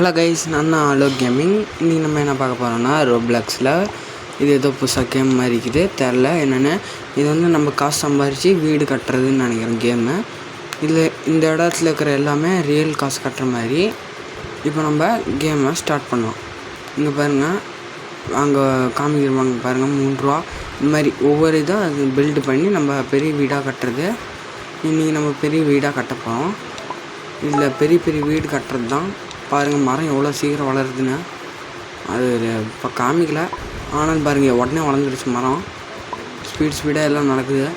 Hello guys, நான் தான் Alok gaming. இன்றைக்கி நம்ம என்ன பார்க்க போகிறோம்னா, ரோப்ளாக்ஸில் இது ஏதோ புதுசாக கேம் மாதிரி இருக்குது, தெரில என்னென்னு. இது வந்து நம்ம காசு சம்பாரித்து வீடு கட்டுறதுன்னு நினைக்கிறேன் கேமு. இதில் இந்த இடத்துல இருக்கிற எல்லாமே ரியல் காசு கட்டுற மாதிரி. இப்போ நம்ம கேமை ஸ்டார்ட் பண்ணோம். இங்கே பாருங்கள், அங்கே காமிக்கிறவாங்க பாருங்கள், 3 ரூபா இந்த மாதிரி ஒவ்வொரு இதாக அது பில்டு பண்ணி நம்ம பெரிய வீடாக கட்டுறது. இன்றைக்கி நம்ம பெரிய வீடாக கட்ட போகிறோம். இதில் பெரிய பெரிய வீடு கட்டுறது தான். பாருங்கள், மரம் எவ்வளோ சீக்கிரம் வளருதுன்னு. அது இப்போ காமிக்கல, ஆனால் பாருங்கள் உடனே வளர்ந்துருச்சு மரம். ஸ்பீடாக எல்லாம் நடக்குது.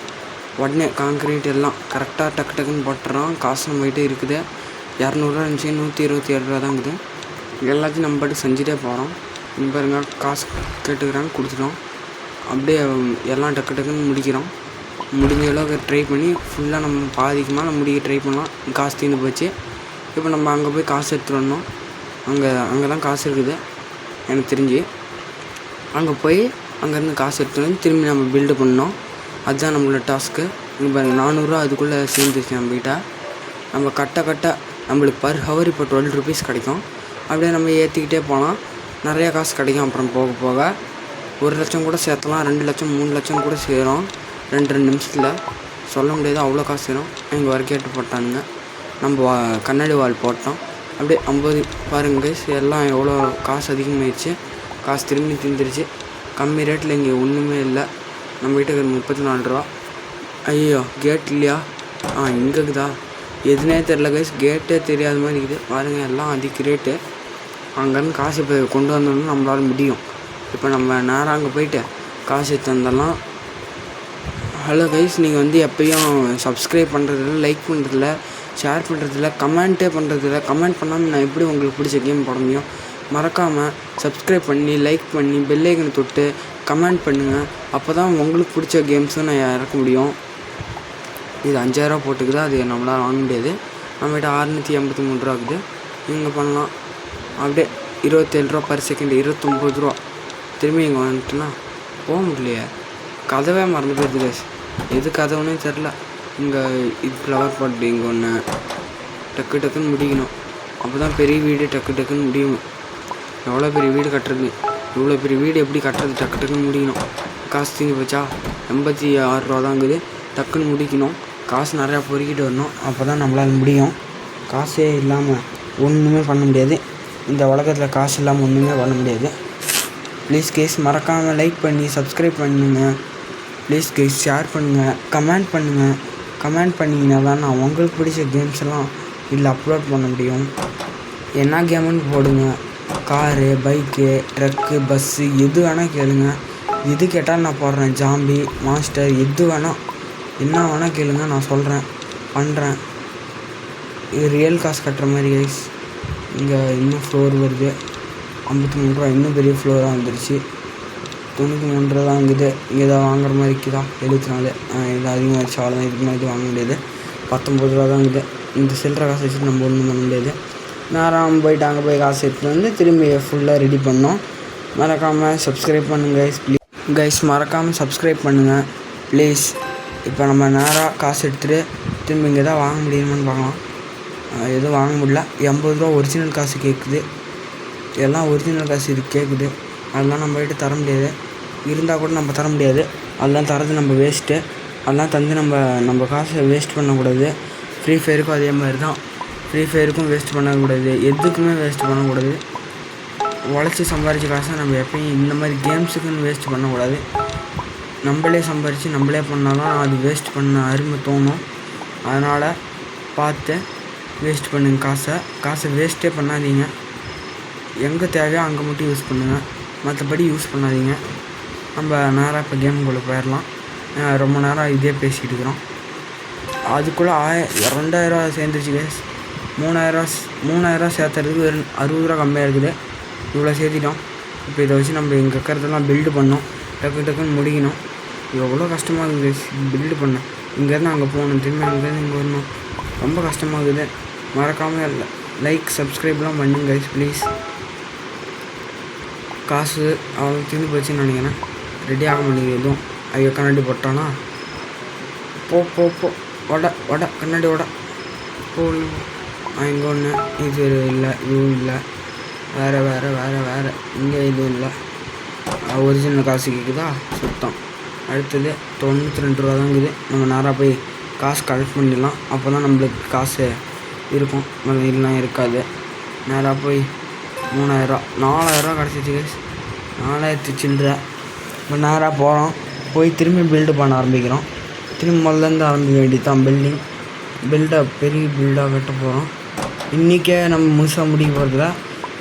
உடனே கான்க்ரீட் எல்லாம் கரெக்டாக டக்கு டக்குன்னு போட்டுறோம். காசு நம்ம கிட்டே இருக்குது. 200 இருந்துச்சு, 127 ரூபா தான் இருக்குது. எல்லாத்தையும் நம்ம பாட்டு செஞ்சுட்டே போகிறோம். இங்கே பாருங்கள், காசு கேட்டுக்கிறாங்க, கொடுத்துட்டோம். அப்படியே எல்லாம் டக்கு டக்குன்னு முடிக்கிறோம். முடிஞ்ச அளவுக்கு ட்ரை பண்ணி ஃபுல்லாக நம்ம பாதிக்குமா நம்ம முடிக்க ட்ரை பண்ணலாம். காசு தீர்ந்து போச்சு. இப்போ நம்ம அங்கே போய் காசு எடுத்துகிட்டு வரணும். அங்கே தான் காசு இருக்குது எனக்கு தெரிஞ்சு. அங்கே போய் அங்கேருந்து காசு எடுத்துகிட்டு வந்து திரும்பி நம்ம பில்டு பண்ணோம். அதுதான் நம்மளோட டாஸ்க்கு. இங்கே பாருங்கள், 400 ரூபா அதுக்குள்ளே சேர்ந்துருச்சு நம்மகிட்ட. நம்ம கட்ட நம்மளுக்கு பர் ஹவர் இப்போ 12 ருபீஸ் கிடைக்கும். அப்படியே நம்ம ஏற்றிக்கிட்டே போனால் நிறையா காசு கிடைக்கும். அப்புறம் போக போக 1 லட்சம் கூட சேர்த்தலாம், 2 லட்சம் 3 லட்சம் கூட சேரும் 2 நிமிஷத்தில். சொல்ல முடியாது, அவ்வளோ காசு சேரும். இங்கே வரைக்கேட்டு போட்டானுங்க. நம்ம கண்ணாடி வால் போட்டோம். அப்படியே 50 பாருங்க கைஸ், எல்லாம் எவ்வளோ காசு அதிகமாகிடுச்சு. காசு திரும்பி திந்துருச்சு. கம்மி ரேட்டில் இங்கே ஒன்றுமே இல்லை. நம்ம கிட்ட 34 ரூபா. ஐயோ, கேட் இல்லையா? இங்கே இருக்குதா? எதுனே தெரில கைஸ், கேட்டே தெரியாத மாதிரி இருக்குது. பாருங்கள், எல்லாம் அதிக ரேட்டு. அங்கேருந்து காசு இப்போ கொண்டு வந்தோம்னா நம்மளால் முடியும். இப்போ நம்ம நேரம் அங்கே போயிட்டு காசு எடுத்து வந்துடலாம். ஹலோ கைஸ், நீங்கள் வந்து எப்போயும் சப்ஸ்கிரைப் பண்ணுறதில்ல, லைக் பண்ணுறதில்ல, ஷேர் பண்ணுறதில்ல, கமெண்ட்டே பண்ணுறதில்ல. கமெண்ட் பண்ணாமல் நான் எப்படி உங்களுக்கு பிடிச்ச கேம் போட முடியும்? மறக்காமல் சப்ஸ்கிரைப் பண்ணி, லைக் பண்ணி, பெல் ஐக்கனை தொட்டு கமெண்ட் பண்ணுங்கள். அப்போ தான் உங்களுக்கு பிடிச்ச கேம்ஸும் நான் இறக்க முடியும். இது 5000 ரூபா போட்டுக்குது, அது நம்மளால் வாங்க முடியாது. நம்மகிட்ட 683 ரூபா இருக்குது. இங்கே பண்ணலாம். அப்படியே 27 ரூபா பர் செகண்ட், 29 ரூபா. திரும்பி இங்கே வந்துட்டுனா போக முடியலையே. கதவே மறந்து போயிடுது கைஸ். எது கதவுன்னே தெரில. இங்கே இது ஃப்ளவர் பாட் இங்கே ஒன்று டக்கு டக்குன்னு முடிக்கணும். அப்போ தான் பெரிய வீடு டக்கு டக்குன்னு முடியும். எவ்வளோ பெரிய வீடு கட்டுறது, இவ்வளோ பெரிய வீடு எப்படி கட்டுறது? டக்கு டக்குன்னு முடிக்கணும். காசு தீங்கி போச்சா? 86 ரூபா தான் இருக்குது. டக்குன்னு முடிக்கணும். காசு நிறையா பொறுக்கிட்டு வரணும். அப்போ தான் நம்மளால் முடியும். காசே இல்லாமல் ஒன்றுமே பண்ண முடியாது. இந்த உலகத்தில் காசு இல்லாமல் ஒன்றுமே பண்ண முடியாது. ப்ளீஸ் கைஸ், மறக்காமல் லைக் பண்ணி சப்ஸ்கிரைப் பண்ணுங்கள். ப்ளீஸ் கைஸ், ஷேர் பண்ணுங்கள், கமெண்ட் பண்ணுங்கள். கமெண்ட் பண்ணிங்கன்னா தான் நான் உங்களுக்கு பிடிச்ச கேம்ஸ் எல்லாம் இதில் அப்லோட் பண்ண முடியும். என்ன கேமுன்னு போடுங்க. காரு, பைக்கு, ட்ரக்கு, பஸ்ஸு எது வேணால் கேளுங்க. எது கேட்டாலும் நான் போடுறேன். ஜாம்பி, மாஸ்டர், எது வேணால் என்ன வேணால் கேளுங்க, நான் சொல்கிறேன், பண்ணுறேன். இது ரியல் காசு கட்டுற மாதிரி கைஸ். இங்கே இன்னும் ஃப்ளோர் வருது. 53 ரூபா, இன்னும் பெரிய ஃப்ளோராக வந்துருச்சு. 93 ரூபா தான் இருக்குது. இங்கே எதாவது வாங்குற மாதிரி இருக்குதா? 74. இது அதிகமாகிடுச்சு, அவ்வளோதான். இதுக்கு மேலே இது வாங்க முடியாது. 19 ரூபா தான் இருக்குது. இந்த சில்லற காசு வச்சுட்டு நம்ம ஒன்றும் பண்ண முடியாது. நேரம் போயிட்டு அங்கே போய் காசு எடுத்துகிட்டு வந்து திரும்பி ஃபுல்லாக ரெடி பண்ணோம். மறக்காமல் சப்ஸ்கிரைப் பண்ணுங்கள் கைஸ், ப்ளீஸ் கைஸ். மறக்காமல் சப்ஸ்கிரைப் பண்ணுங்கள் ப்ளீஸ். இப்போ நம்ம நேராக காசு எடுத்துகிட்டு திரும்பி இங்கே தான் வாங்க முடியுமான்னு பார்க்கலாம். எதுவும் வாங்க முடியல. 80 ரூபா ஒரிஜினல் காசு கேட்குது. எல்லாம் ஒரிஜினல் காசு இது கேட்குது. அதெல்லாம் நம்ம கிட்ட தர முடியாது. இருந்தால் கூட நம்ம தர முடியாது. அதெல்லாம் தரது நம்ம வேஸ்ட்டு. அதெல்லாம் தந்து நம்ம காசை வேஸ்ட் பண்ணக்கூடாது. ஃப்ரீ ஃபயருக்கும் அதே மாதிரி தான். ஃப்ரீ ஃபயருக்கும் வேஸ்ட் பண்ணக்கூடாது. எதுக்குமே வேஸ்ட் பண்ணக்கூடாது. உழைச்சி சம்பாரித்த காசை நம்ம எப்பயும் இந்த மாதிரி கேம்ஸுக்குன்னு வேஸ்ட் பண்ணக்கூடாது. நம்மளே சம்பாரித்து நம்மளே பண்ணால் தான் அது வேஸ்ட் பண்ண அருமை தோணும். அதனால் பார்த்து வேஸ்ட் பண்ணுங்க காசை வேஸ்ட்டே பண்ணாதீங்க. எங்கே தேவையோ அங்கே மட்டும் யூஸ் பண்ணுங்கள், மற்றபடி யூஸ் பண்ணாதீங்க. நம்ம நேராக இப்போ கேமுக்குள்ளே போயிடலாம். ரொம்ப நேரம் இதே பேசிகிட்டு இருக்கிறோம். அதுக்குள்ளே 2000 ரூபா சேர்ந்துருச்சு கேஸ். 3000 சேர்த்துறதுக்கு வெறும் 60 ரூபா கம்மியாக இருக்குது. இவ்வளோ சேர்த்திட்டோம். இப்போ இதை வச்சு நம்ம இங்கே இருக்கிறதெல்லாம் பில்டு பண்ணோம். டக்குன்னு முடிக்கணும். எவ்வளோ கஷ்டமாக இருக்குது கேஸ் பில்டு பண்ண. இங்கேருந்து அங்கே போகணும், திரும்பி அங்கேருந்து இங்கே வரணும். ரொம்ப கஷ்டமாக இருக்குது. மறக்காமல் லைக் சப்ஸ்கிரைப்லாம் பண்ணுங்க கைஸ் ப்ளீஸ். காசு அவ்வளோ தீர்ந்து போச்சுன்னு நினைக்கிறேன். ரெடி ஆக மாட்டேங்குது எதுவும். ஐயோ, கண்ணாடி போட்டானா? போ கண்ணாடி போ. இங்கே ஒன்று, இது இல்லை, இதுவும் இல்லை. வேறு வேறு வேறு வேறு இங்கே இதுவும் இல்லை. ஒரிஜினல் காசு கேட்குதா சுத்தம். அடுத்தது 92 ரூபா தான் இருக்குது. நம்ம நேராக போய் காசு கலெக்ட் பண்ணிடலாம். அப்போ தான் நம்மளுக்கு காசு இருக்கும், இல்லைனா இருக்காது. நேராக போய் 3000 4000 கிடச்சிச்சு கைஸ். 4000 சில்லற. இப்போ நேராக போகிறோம். போய் திரும்பி பில்டு பண்ண ஆரம்பிக்கிறோம். திரும்பி முதல்லேருந்து ஆரம்பிக்க வேண்டியது தான் பில்டப். பெரிய பில்டாக கட்ட போகிறோம். இன்றைக்கே நம்ம முழுசாக முடிக்க போகிறதுல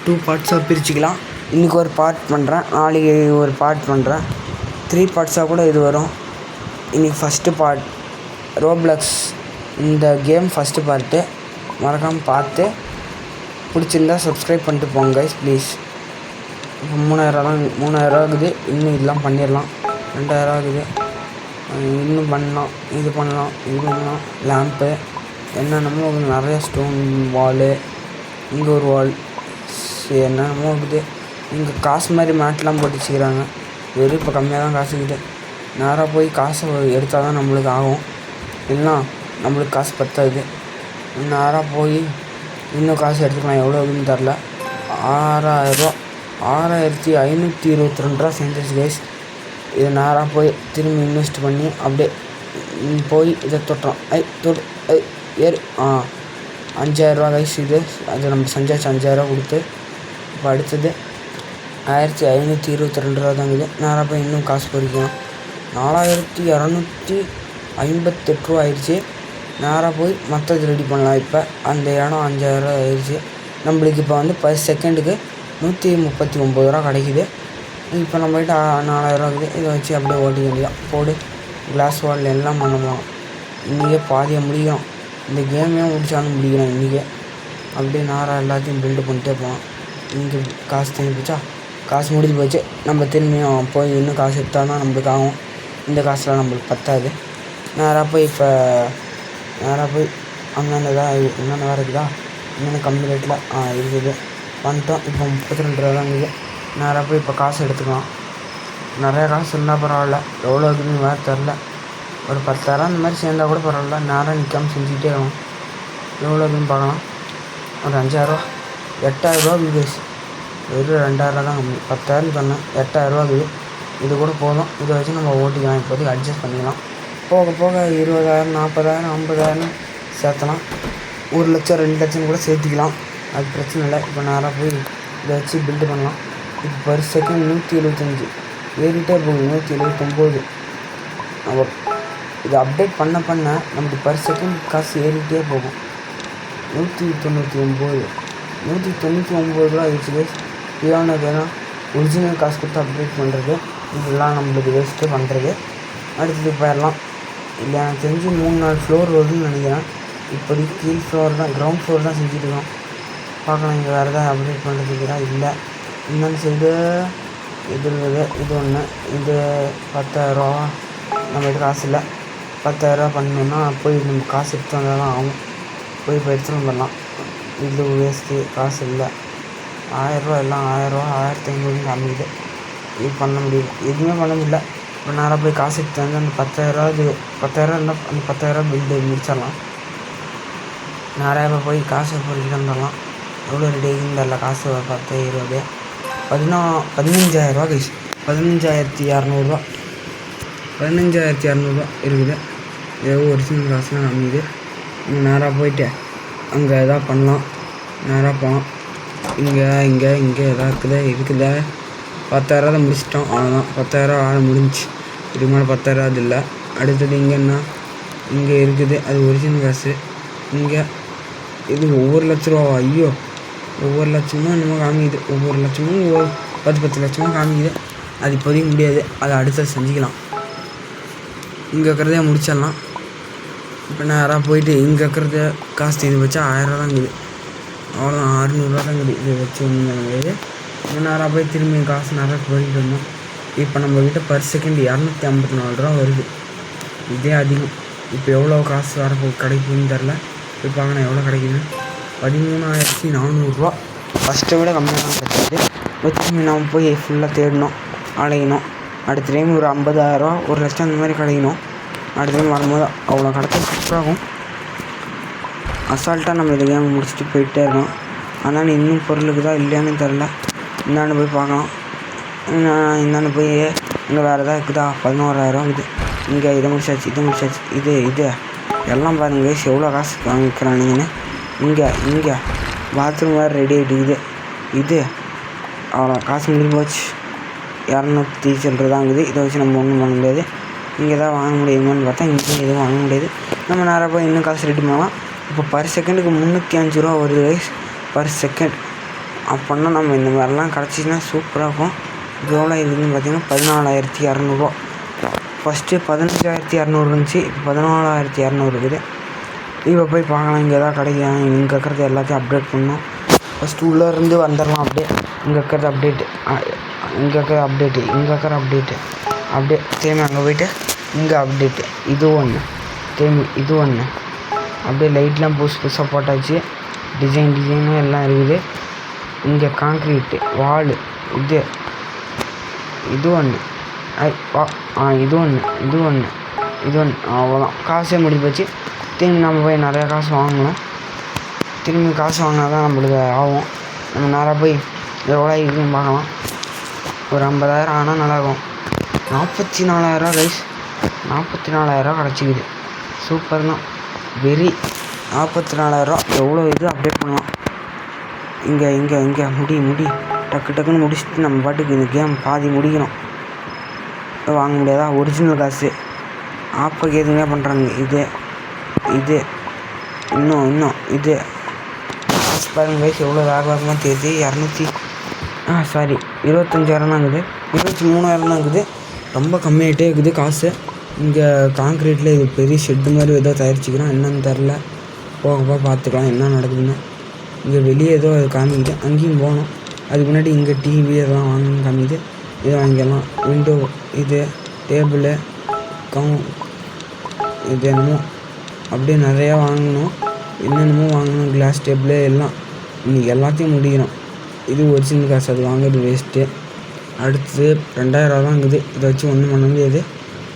2 பார்ட்ஸாக பிரிச்சுக்கலாம். இன்றைக்கி ஒரு பார்ட் பண்ணுறேன், நாளைக்கு ஒரு பார்ட் பண்ணுறேன். 3 பார்ட்ஸாக கூட இது வரும். இன்றைக்கி ஃபஸ்ட்டு பார்ட் ரோப்ளக்ஸ் இந்த கேம் ஃபஸ்ட்டு பார்ட்டு. மறக்காமல் பார்த்து பிடிச்சிருந்தா சப்ஸ்கிரைப் பண்ணிட்டு போங்க கைஸ் ப்ளீஸ். இப்போ 3000 ஆகுது. இன்னும் இதெல்லாம் பண்ணிடலாம். 2000 ஆகுது. இன்னும் பண்ணலாம், இது பண்ணலாம், இது பண்ணலாம். லேம்ப்பு என்னென்னமோ நிறையா ஸ்டோன் வாலு, இங்கே ஒரு வால், என்னென்னமோ இருக்குது. இங்கே காசு மாதிரி மேட்லாம் போட்டு வச்சுக்கிறாங்க. வெறும் இப்போ கம்மியாக தான் காசு இருக்குது. நேராக போய் காசை எடுத்தால் தான் நம்மளுக்கு ஆகும், இல்லைனா நம்மளுக்கு காசு பத்தாது. நேராக போய் இன்னும் காசு எடுத்துக்கலாம். எவ்வளோ இருக்குன்னு தெரில. 6000 6522 ரூபா சேர்ந்துருச்சு கைஸ். இது நேராக போய் திரும்பி இன்வெஸ்ட் பண்ணி அப்படியே போய் இதை தொட்டுறோம். ஏறு 5000 ரூபா கைஸ். இது அது நம்ம செஞ்சாச்சு 5000 கொடுத்து. இப்போ அடுத்தது 1522 ரூபா தான் இருக்குது. நேராக போய் இன்னும் காசு பொறிக்கணும். 4258 ரூபா ஆயிடுச்சு. நேராக போய் மற்றது ரெடி பண்ணலாம். இப்போ அந்த இடம் 5000 ஆயிடுச்சு. நம்மளுக்கு இப்போ வந்து 10 செகண்டுக்கு 139 ரூபா கிடைக்கிது. இப்போ நம்மகிட்ட 4000 ரூபா இருக்குது. இதை வச்சு அப்படியே ஓட்டிக்க வேண்டியதான். போடு கிளாஸ் வால் எல்லாம் பண்ணலாம். இன்றைக்கே பாதியை முடியும். இந்த கேமே முடிச்சாலும் முடிக்கணும் இன்றைக்கே. அப்படியே நேராக எல்லாத்தையும் பில்டு பண்ணிட்டே போகலாம். இங்கே காசு திரும்பி போச்சா, காசு முடிஞ்சு போச்சு. நம்ம திரும்பியும் போய் இன்னும் காசு எடுத்தால் தான் நம்மளுக்கு ஆகும். இந்த காசுலாம் நம்மளுக்கு பத்தாது. நேராக போய் இப்போ அங்கங்கே தான் என்னென்ன வேறு இருக்குதா, இன்னொன்று கம்மி ரேட்டில் இருக்குது வந்துட்டோம். இப்போ 32 ரூபா தான் இருக்குது. நேராக போய் இப்போ காசு எடுத்துக்கலாம். நிறையா காசு இருந்தால் பரவாயில்ல, எவ்வளோ இருக்குதுன்னு வேறு தெரில. ஒரு 10,000 இந்த மாதிரி சேர்ந்தால் கூட பரவாயில்ல. நேராக நிற்காமல் செஞ்சுக்கிட்டே ஆகும். எவ்வளோ இருக்குதுன்னு பார்க்கலாம். ஒரு 5000 8000 ரூபா இருக்குது. வெறும் 2000 தான் கம்மி. 10,000 சொன்னேன், 8000 ரூபா இருக்குது. இது கூட போதும். இதை வச்சு நம்ம ஓட்டிக்கலாம். இப்போதைக்கு அட்ஜஸ்ட் பண்ணிக்கலாம். போக போக 20,000 40,000 50,000 சேர்த்தலாம். 1 லட்சம் 2 லட்சம் கூட சேர்த்திக்கலாம். அது பிரச்சனை இல்லை. இப்போ நேராக போய் இதை வச்சு பில்டு பண்ணலாம். இப்போ பர் செகண்ட் 175 ஏறிட்டே போகுது. 179. நம்ம இதை அப்டேட் பண்ண நம்மளுக்கு பர் செகண்ட் காசு ஏறிட்டே போகும். 199 ரூபா ஆயிடுச்சு. இவனுக்கு ஏன்னா ஒரிஜினல் காசு கொடுத்து அப்டேட் பண்ணுறது இதெல்லாம் நம்மளுக்கு வேஸ்ட்டு பண்ணுறது. அடுத்தது போயிடலாம். இல்லை எனக்கு தெரிஞ்சு 3-4 ஃப்ளோர் வருதுன்னு நினைக்கிறேன். இப்போதைக்கு கீழ் ஃப்ளோர் தான், கிரவுண்ட் ஃப்ளோர் தான் செஞ்சுட்டு இருக்கோம். பார்க்கலாம் இங்கே வேறு எதாவது அப்டேட் பண்ணுறதுக்குதான் இல்லை. இன்னொன்று சைடு இது இருக்குது. இது ஒன்று. இது 10,000 ரூபா. நம்மகிட்ட காசு இல்லை. 10,000 ரூபா பண்ணணுன்னா போய் நம்ம காசு எடுத்து வந்தால் தான் ஆகும். போய் இப்போ எடுத்துகிட்டு வந்துடலாம். இது வேஸ்ட்டு, காசு இல்லை. 1000 ரூபா எல்லாம் 1000 ரூபா 1500 காமிக்குது. இது பண்ண முடியல, எதுவுமே பண்ண முடியல. இப்போ நேராக போய் காசு எடுத்து வந்து அந்த 10,000 இருந்தால் அந்த 10,000 பில்டு முடிச்சிடலாம். நேராக போய் காசு பொறிக்கிட்டு வந்துடலாம். எவ்வளோ ரெடி ஆகின்னு தெரில. காசு 10 20 15,000 ரூபா கைஸ். 15,200 15,200 இருக்குது. ஏதோ ஒரிஜினல் காசுலாம் அமையுது. நேராக போயிட்டு அங்கே எதாவது பண்ணலாம். நேராக போகலாம். இங்கே எதாவது இருக்குதா 10,000 தான் முடிச்சிட்டோம். அவ்வளோதான். 10,000 ஆள முடிஞ்சிச்சு. இதுக்கு மேலே 10,000 அது இல்லை. அடுத்தது இங்கேன்னா இங்கே இருக்குது. அது ஒரிஜினல் காசு. இங்கே இது ஒவ்வொரு லட்ச ரூபாவா? ஐயோ, ஒவ்வொரு லட்சமும் என்னமோ காமிக்குது. ஒவ்வொரு லட்சமும் 10 லட்சமும் காமிக்குது. அது இப்போதைக்கு முடியாது. அதை அடுத்தது செஞ்சுக்கலாம். இங்கே இருக்கிறதே முடிச்சிடலாம். இப்போ நேராக போயிட்டு இங்கே இருக்கிறத காசு தீர்ந்து வச்சா 1000 ரூபா தான் இருக்குது. அவ்வளோதான். 600 ரூபா தான் இருக்குது. இதை வச்சு ஒன்று நேராக போய் திரும்பி காசு நிறையா பொறிக்கிட்டு வந்தோம். இப்போ நம்மக்கிட்ட பர் செகண்ட் 254 ரூபா வருது. இதே அதிகம். இப்போ எவ்வளோ காசு கிடைக்குதுன்னு தெரில. இப்போ பார்க்கணும் எவ்வளோ கிடைக்குது. 13,400 ரூபா. ஃபஸ்ட்டை விட கம்மியாக தான் கிடைச்சிது. திரும்பி நாம் போய் ஃபுல்லாக தேடணும், அலையணும். அடுத்த டைம் ஒரு 50,000 ரூபா 1 லட்சம் அந்த மாதிரி கிடைக்கணும். அடுத்த டைம் வரும்போது அவ்வளோ கிடைச்சா சூப்பராகும். அசால்ட்டாக நம்ம இதை கேம் முடிச்சுட்டு போயிட்டே இருக்கோம். அதனால் இன்னும் பொருளுக்கு தான் இல்லையான்னு தெரில. இந்தாண்டு போய் பார்க்கலாம். இந்தாண்டு போய் இங்கே வேறு எதாவது இருக்குதா? 11,000 இருக்குது. இங்கே இதை முடிச்சாச்சு. இது எல்லாம் பாருங்க எவ்வளோ காசு வாங்கிக்கிறானுங்கன்னு. இங்கே பாத்ரூம் வேறு ரெடி ஆகிட்டுக்குது. இது அவ்வளோ காசு முடிஞ்சு போச்சு. 200 சில்லற தான் இருக்குது. இதை வச்சு நம்ம ஒன்றும் பண்ண முடியாது. இங்கே தான் வாங்க முடியுமான்னு பார்த்தா இங்கேயும் எதுவும் வாங்க முடியாது. நம்ம நேராக போய் இன்னும் காசு ரெடி பண்ணலாம். இப்போ பர் செகண்டுக்கு 305 ரூபா வருது கைஸ், பர் செகண்ட். அப்படின்னா நம்ம இந்த மாதிரிலாம் கிடச்சிச்சின்னா சூப்பராக இருக்கும். இப்போ எவ்வளோ இருக்குதுன்னு பார்த்தீங்கன்னா 14,200 ஃபஸ்ட்டு 15,200 இருந்துச்சு. இப்போ 14,200 இருக்குது. இப்போ போய் பார்க்கலாம் இங்கே எதாவது கிடைக்கும். இங்கே இருக்கிறது எல்லாத்தையும் அப்டேட் பண்ணணும். ஃபஸ்ட்டு உள்ளேருந்து வந்துடலாம். அப்படியே இங்கே இருக்கிறது அப்டேட்டு, இங்கே இருக்கிற அப்டேட்டு அப்படியே திரும்பி அங்கே போய்ட்டு இங்கே அப்டேட்டு. இது ஒன்று திரும்பி இது ஒன்று. அப்படியே லைட்லாம் புதுசாக போட்டாச்சு. டிசைனும் எல்லாம் இருக்குது. இங்கே காங்க்ரீட்டு வாலு இது ஒன்று. இது ஒன்று அவ்வளோதான். காசே முடிஞ்சு போச்சு. திரும்பி நம்ம போய் நிறையா காசு வாங்கணும். திரும்பி காசு வாங்கினா தான் நம்மளுக்கு ஆகும். நம்ம நேராக போய் எவ்வளோ இருக்குதுன்னு பார்க்கலாம். ஒரு 50,000 ஆனால் நல்லாயிருக்கும். 44,000 ரைஸ், 44,000 கிடச்சிக்குது. சூப்பர் தான். வெரி 44,000 எவ்வளோ இது அப்டேட் பண்ணலாம். இங்கே முடி டக்குன்னு முடிச்சுட்டு நம்ம பாட்டுக்கு இந்த கேம் பாதி முடிக்கணும். வாங்க முடியாதா? ஒரிஜினல் காசு ஆப்பைக்கு எதுவுமே பண்ணுறாங்க. இது இன்னும் இது காசு பாருங்க கைஸ் எவ்வளோ வேகமாக தெரியுது. 25,000 தான் இருக்குது. 23,000 தான் இருக்குது. ரொம்ப கம்மியாகிட்டே இருக்குது காசு. இங்கே காங்க்ரீட்டில் இது பெரிய ஷெட்டு மாதிரி ஏதோ தயாரிச்சிக்கிறோம். என்னன்னு தெரில, போக பார்த்துக்கலாம் என்ன நடக்குதுன்னு. இங்கே வெளியே ஏதோ அது காமிக்குது. அங்கேயும் போகணும். அதுக்கு முன்னாடி இங்கே டிவி அதெல்லாம் வாங்கணும்னு காமிக்குது. இதை வாங்கிக்கலாம். விண்டோ இது டேபிளு இது என்னமோ அப்படியே நிறையா வாங்கணும். என்னென்னமோ வாங்கணும். கிளாஸ் டேபிளு எல்லாம் இன்றைக்கி எல்லாத்தையும் முடிக்கணும். இது ஒரிஜினல் காசு, அது வாங்குறது வேஸ்ட்டு. அடுத்தது 2,000 தான் இருக்குது. இதை வச்சு ஒன்றும் பண்ண முடியாது.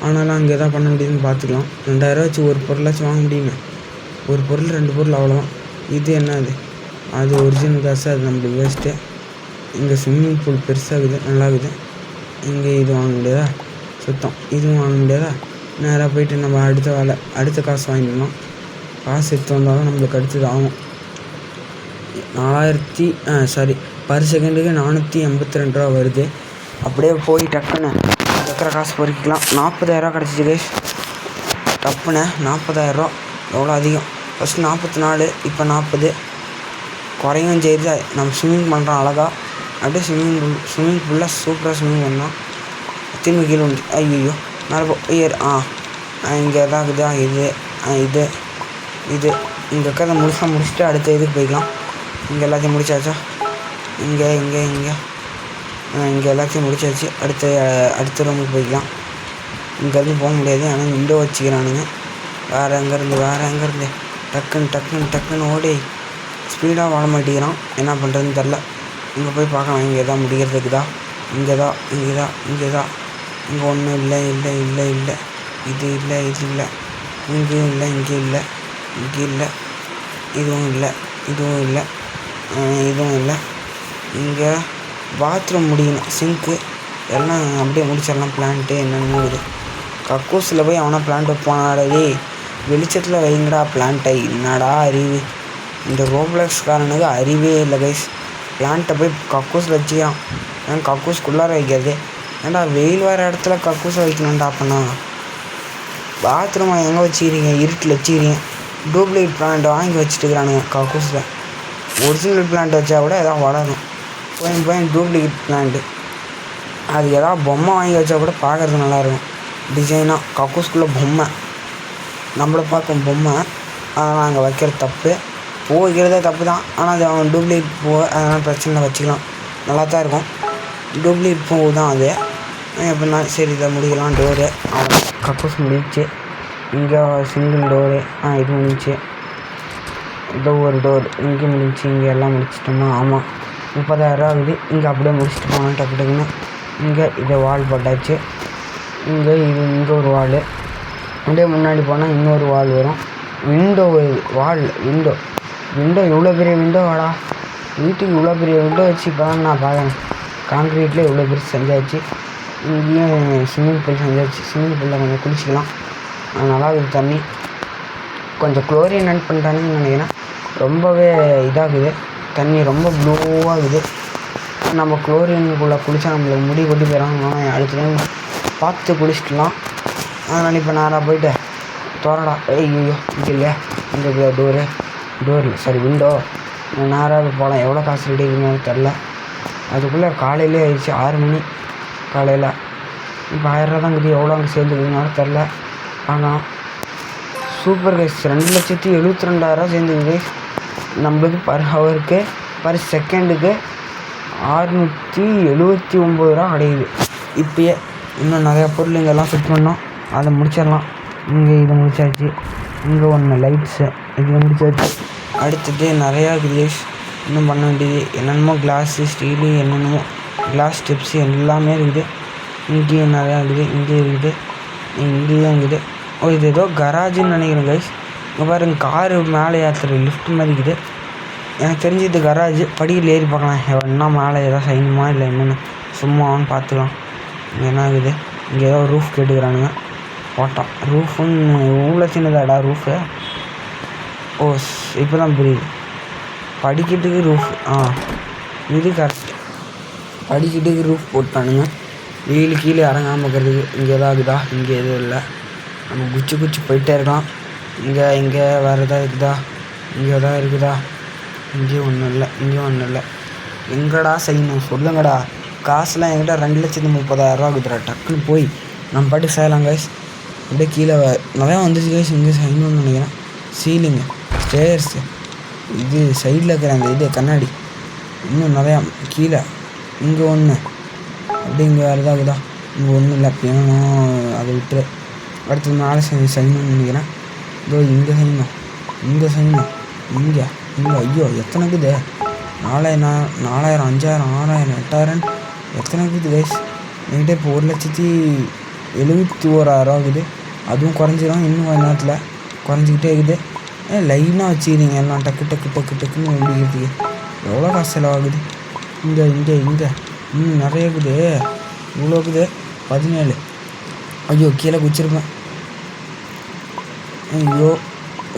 ஆனாலும் அங்கே எதாவது பண்ண முடியுதுன்னு பார்த்துக்கலாம். 2,000 வச்சு ஒரு பொருளாச்சும் வாங்க முடியுமே. ஒரு பொருள் 2 பொருள் அவ்வளோதான். இது என்னது? அது ஒரிஜினல் காசு, அது நம்மளுக்கு வேஸ்ட்டு. இங்கே ஸ்விம்மிங் பூல் பெருசாகுது, நல்லாகுது. இங்கே இது வாங்க முடியாதா? சுத்தம். இதுவும் வாங்க முடியாதா? நேராக போய்ட்டு நம்ம அடுத்த காசு வாங்கிடணும். காசு எடுத்து வந்தால் தான் நம்மளுக்கு அடுத்தது ஆகும். பர் செகண்டுக்கு 482 ரூபா வருது. அப்படியே போய் டக்குன்னு இருக்கிற காசு பொறுக்கிக்கலாம். 40,000 கிடச்சிச்சு கைஸ். டப்புன்னு 40,000 எவ்வளோ அதிகம். ஃபஸ்ட்டு 44, இப்போ 40. குறையும் செய்து நம்ம ஸ்விம்மிங் பண்ணுறோம் அழகாக. அப்படியே ஸ்விம்மிங் ஃபுல்லாக சூப்பராக ஸ்விம்மிங் பண்ணோம். திரும்பி கீழே வந்து ஐயோ மேலே இங்கே தான் இருக்குதா? இது இங்கே இருக்கிறத முடிச்சுட்டு அடுத்த இதுக்கு போய்க்கலாம். இங்கே எல்லாத்தையும் முடிச்சாச்சா? இங்கே எல்லாத்தையும் முடிச்சாச்சு. அடுத்த ரூமுக்கு போய்க்கலாம். இங்கேருந்து போக முடியாது, ஆனால் விண்டோ வச்சுக்கிறானுங்க. வேறு எங்கேருந்து டக்குன்னு ஓடி ஸ்பீடாக வாழ மாட்டேங்கிறான். என்ன பண்ணுறதுன்னு தெரில. இங்கே போய் பார்க்கலாம். இங்கே தான் முடிக்கிறதுக்குதா? இங்கே தான் இங்கே ஒன்றும் இல்லை. இது இல்லை இங்கேயும் இல்லை, இங்கே இல்லை, இதுவும் இல்லை. இங்கே பாத்ரூம் முடியணும், சிங்க்கு எல்லாம் அப்படியே முடிச்சிடலாம். பிளான்ட்டு என்னென்னமோ இது. கக்கூஸில் போய் அவனா பிளான்ட் வைப்பானாடே. வெளிச்சத்தில் வைங்கடா பிளான்ட்டை. என்னடா அறிவு! இந்த ரோப்ளக்ஸ்காரனுக்கு அறிவே இல்லை கைஸ். பிளான்ட்டை போய் கக்கூஸில் வச்சுக்கிறான். ஏன் கக்கூஸ்குள்ளார வைக்கிறது? ஏன்டா வெயில் வர இடத்துல கக்கூஸை வைக்கணும்டா. அப்போனா பாத்ரூமை எங்கே வச்சுக்கிறீங்க? இருட்டில் வச்சுக்கிறீங்க. டூப்ளிகேட் பிளான்ட் வாங்கி வச்சுட்டு இருக்கிறானுங்க கக்கூஸில். ஒரிஜினல் பிளான்ட் வச்சா கூட எதாவது வளரும். போய் டூப்ளிகேட் பிளான்ட்டு அது எதாவது பொம்மை வாங்கி வச்சா கூட பார்க்குறது நல்லாயிருக்கும். டிசைனாக கக்கூஸ்குள்ளே பொம்மை நம்மளை பார்க்கும் பொம்மை. அதனால் அங்கே வைக்கிற தப்பு. பூ வைக்கிறதே தப்பு தான். ஆனால் அது அவன் டூப்ளிகேட் பூ, அதனால் பிரச்சனை இருக்கும். நல்லா தான் இருக்கும். டூப்ளிகேட் பூ தான் அது. எப்படின்னா சரி இதை முடிக்கலாம். டோரு அவன் கக்கூஸ் முடிச்சு. இங்கே சிங்கிள் டோரு இது முடிச்சு. இதோ ஒரு டோர் இங்கே முடிச்சு. இங்கே எல்லாம் முடிச்சிட்டோமா? ஆமாம், 30,000 ஆகுது. இங்கே அப்படியே முடிச்சுட்டு போனோம் டக்குன்னு. இங்கே இதை வால் போட்டாச்சு. இங்கே ஒரு வால். அப்படியே முன்னாடி போனால் இன்னொரு வால் வரும். விண்டோ விண்டோ இவ்வளோ பெரிய விண்டோ வாடா. வீட்டுக்கு இவ்வளோ பெரிய விண்டோ வச்சு இப்போ தான் நான் பார்க்குறேன். கான்க்ரீட்லேயே இவ்வளோ பெருசு செஞ்சாச்சு. இங்கேயும் ஸ்விம்மிங் பூல் செஞ்சாச்சு. ஸ்விம்மிங் பூலில் கொஞ்சம் குளிச்சிக்கலாம். நல்லா இருக்குது தண்ணி. கொஞ்சம் குளோரின் ஆட் பண்ணிட்டானுன்னு நினைக்கிறேன். ரொம்பவே இதாகுது தண்ணி, ரொம்ப ப்ளூவாகுது. நம்ம குளோரின்குள்ளே குளித்தா நம்மளுக்கு முடி கொட்டி போயிடறாங்க. அடுத்த டைம் பார்த்து குளிச்சிக்கலாம். அதனால் இப்போ நேராக போய்ட்டு திறடா ஐயோ இங்கே இல்லையா, இங்கே டோர் சரி விண்டோ. நேராக போகலாம். எவ்வளோ காசு ரெடி இருக்குன்னு தெரில. அதுக்குள்ளே காலையிலே ஆயிடுச்சு 6 மணி காலையில். இப்போ 1000 ரூபா தான் இருக்குது. எவ்வளோ அங்கே சேர்ந்துக்குதுனாலும் தெரில. ஆனால் சூப்பர் கைஸ், 2,72,000 சேர்ந்துக்குது கைஸ். நம்மளுக்கு பர் ஹவருக்கு பர் செகண்டுக்கு 679 ரூபா கிடைக்குது இப்போயே. இன்னும் நிறையா பொருள் இங்கெல்லாம் ஃபிட் பண்ணோம், அதை முடிச்சிடலாம். இங்கே இதை முடிச்சாச்சு. இங்கே ஒன்று லைட்ஸு இதில் முடிச்சாச்சு. அடுத்தது நிறையா இருக்குது கைஸ் இன்னும் பண்ண வேண்டியது. என்னென்னமோ கிளாஸு ஸ்டீலு என்னென்னமோ கிளாஸ் ஸ்டெப்ஸு எல்லாமே இருக்குது. இங்கேயும் நிறையா இருக்குது. இங்கே இருக்குது, இங்கேயும் இருக்குது. இது ஏதோ கராஜுன்னு நினைக்கிறேன் கைஸ். இங்கே பாருங்க, காரு மேலே ஏற்றுற லிஃப்ட் மாதிரி இருக்குது. எனக்கு தெரிஞ்சு இது கராஜு. படிக்கட்டில் ஏறி பார்க்கலாம் என்ன மேலே ஏதோ செய்யணுமா இல்லை என்னென்னு சும்மாவான்னு பார்த்துக்கலாம். இங்கே என்ன இருக்குது, இங்கே ஏதோ ரூஃப் கேட்டுக்கிறானுங்க. போட்டான் ரூஃபுன்னு இவ்வளோ சின்னதாடா ரூஃபு. ஓ இப்போ தான் புரியுது. படிக்கட்டுக்கு ரூஃப், இது கரெக்ட். படிக்கட்டுக்கு ரூஃப் போட்டானுங்க. வெயில் கீழே இறங்காமல் இருக்கிறதுக்கு. இங்கே எதாகுதா, இங்கே எதுவும் இல்லை. நம்ம குச்சி போயிட்டே இருக்கலாம். இங்கே வேறு எதாவது இருக்குதா, இங்கே எதாவது இருக்குதா, இங்கேயும் ஒன்றும் இல்லை, இங்கேயும் ஒன்றும் இல்லை. எங்கடா செய்யணும் சொல்லுங்கடா. காசுலாம் என்கிட்ட 2,30,000 இருக்குதுடா. டக்குன்னு போய் நம்ம பாட்டுக்கு செய்யலாம் கைஸ். அப்படியே கீழே நிறையா வந்துச்சு கைஸ். இங்கே செய்யணும்னு நினைக்கிறேன். சீலிங்கு, ஸ்டேர்ஸு, இது சைடில் இருக்கிற அந்த இது கண்ணாடி, இன்னும் நிறையா கீழே. இங்கே ஒன்று, அப்படி இங்கே வேறு எதாகுதா, இங்கே ஒன்றும் இல்லை. பியானோ அதை விட்டு அடுத்தது மேலே செய்யணும்னு நினைக்கிறேன். இதோ இங்கே செய்யணும், இங்கே ஐயோ எத்தனை இருக்குது, 4,000 5,000 6,000 8,000 எத்தனை இருக்குது கைஸ். என்கிட்ட இப்போ 1,71,000 இருக்குது. அதுவும் குறைஞ்சிடும் இன்னும் கொஞ்ச நேரத்தில், குறைஞ்சிக்கிட்டே இருக்குது. லைனாக வச்சுக்கிறீங்க எல்லாம் டக்குன்னு முடிக்கிறதுக்கு. எவ்வளோ காசு செலவாகுது. இங்கே இன்னும் நிறைய இருக்குது. இவ்வளோ இருக்குது 17. ஐயோ கீழே குச்சிருப்பேன். ஐயோ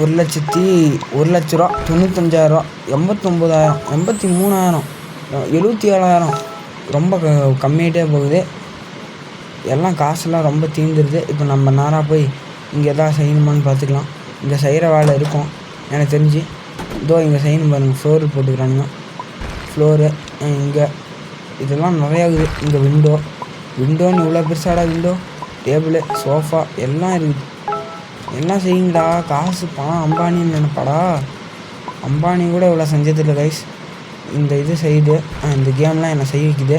1,00,000 ரூபா, 95,000, 89,000, 83,000, 77,000. ரொம்ப கம்மியாகிட்டே போகுது. எல்லாம் காசெல்லாம் ரொம்ப தீர்ந்துருது. இப்போ நம்ம நேராக போய் இங்கே எதாவது செய்யணுமான்னு பார்த்துக்கலாம். இங்கே செய்கிற வேலை இருக்கும் எனக்கு தெரிஞ்சு. இதோ இங்கே செய்யணும் பாருங்கள், ஃப்ளோரு போட்டுக்கிறானுங்க. ஃப்ளோரு இங்கே இதெல்லாம் நிறையா இருக்குது. இங்கே விண்டோன்னு இவ்வளோ பெருசாடா விண்டோ, டேபிளு, சோஃபா எல்லாம் இருக்குது. எல்லாம் செய்யுங்கடா. காசு பணம் அம்பானின்னு நினைப்பாடா. அம்பானி கூட இவ்வளோ செஞ்சதில்லை கைஸ். இந்த இது செய்யுது, இந்த கேம்லாம் என்னை செய்ய வைக்குது.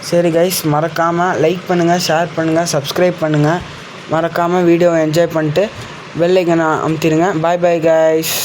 சரி கைஸ், மறக்காமல் லைக் பண்ணுங்கள், ஷேர் பண்ணுங்கள், சப்ஸ்கிரைப் பண்ணுங்கள். மறக்காமல் வீடியோவை என்ஜாய் பண்ணிட்டு பெல் ஐக்கனை அமுத்திடுங்க. Bye guys.